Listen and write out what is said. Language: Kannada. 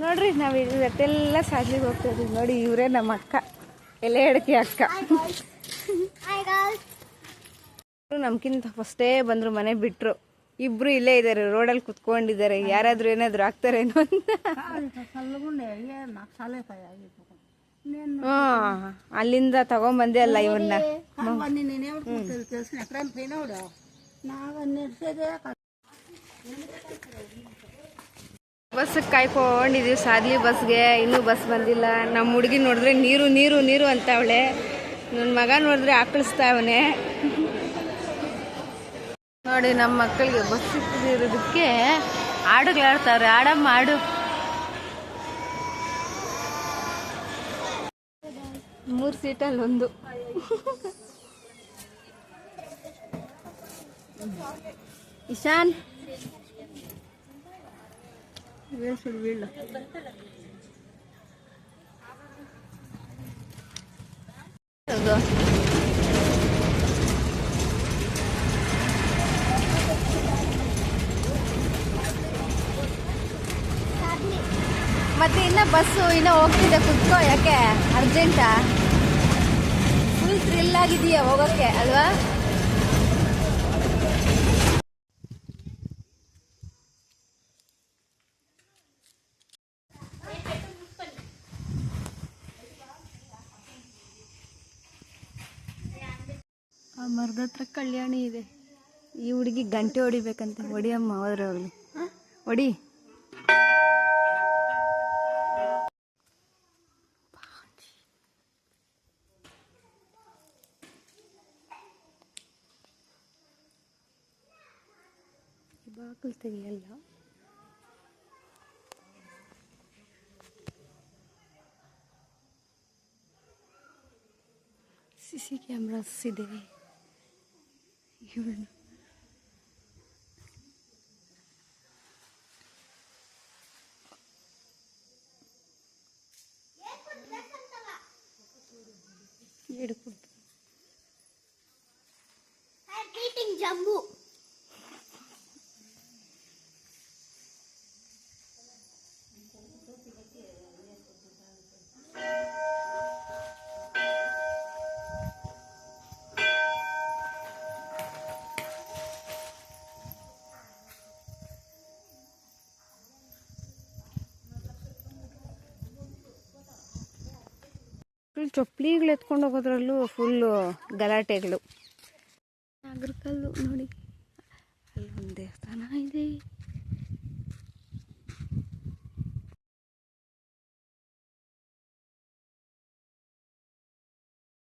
ನೋಡ್ರಿ ನಾವು ಇವತ್ತೆಲ್ಲ ಸಾಲಿಗೆ ಹೋಗ್ತಾ ಇದೀವಿ. ನೋಡಿ ಇವರೇ ನಮ್ಮ ಅಕ್ಕ, ಎಲೆ ಅಡಕೆ ಅಕ್ಕ. ನಮ್ಕಿಂತ ಫಸ್ಟೇ ಬಂದ್ರು, ಮನೆ ಬಿಟ್ರು. ಇಬ್ರು ಇಲ್ಲೇ ಇದ್ದಾರೆ, ರೋಡಲ್ಲಿ ಕುತ್ಕೊಂಡಿದ್ದಾರೆ. ಯಾರಾದ್ರೂ ಏನಾದ್ರು ಆಗ್ತಾರೇನೋ ಅಂತ. ಅಲ್ಲಿಂದ ತಗೊಂಬಂದೆ ಅಲ್ಲ ಇವನ್ನ. ಬಸ್ ಕಾಯ್ಕೊಂಡಿದೀವಿ, ಸಾದ್ಲಿ ಬಸ್ಗೆ. ಇನ್ನೂ ಬಸ್ ಬಂದಿಲ್ಲ. ನಮ್ಮ ಹುಡುಗಿ ನೋಡಿದ್ರೆ ನೀರು ನೀರು ನೀರು ಅಂತ ಅವಳೆ. ನನ್ನ ಮಗ ನೋಡಿದ್ರೆ ಆಕಳಿಸ್ತಾವನೆ. ನೋಡಿ ನಮ್ಮ ಮಕ್ಕಳಿಗೆ ಬಸ್ ಸಿಕ್ಕಿರೋದಕ್ಕೆ ಹಾಡುಗಳಾಡ್ತಾವ್ರೆ. ಆಡಮ್ಮ ಹಾಡು. 3 ಸೀಟಲ್ಲಿ 1. ಇಶಾನ್ ಬೀಳ. ಮತ್ತೆ ಇನ್ನ ಬಸ್ಸು ಇನ್ನ ಹೋಗ್ತಿದೆ, ಕುತ್ಕೋ. ಯಾಕೆ ಅರ್ಜೆಂಟಾ? ಫುಲ್ ಥ್ರಿಲ್ ಆಗಿದೆಯಾ ಹೋಗೋಕ್ಕೆ ಅಲ್ವಾ? ಆ ಮರದ ಹತ್ರ ಕಲ್ಯಾಣಿ ಇದೆ. ಈ ಹುಡುಗಿ ಗಂಟೆ ಹೊಡಿಬೇಕಂತೆ. ಹೊಡಿಯಮ್ಮ, ಹೋದ್ರೆ ಹೋಗ್ಲಿ, ಹೊಡಿ. ಬಾಗಿಲು ತೆಗಿಯಲ್ಲ. CC ಕ್ಯಾಮ್ರಾಸ್ ಇದೆ. ಇವಳು ಜಂಬು. ಚೊಪ್ಲಿಗಳು ಎತ್ಕೊಂಡು ಹೋಗೋದ್ರಲ್ಲೂ ಫುಲ್ಲು ಗಲಾಟೆಗಳು.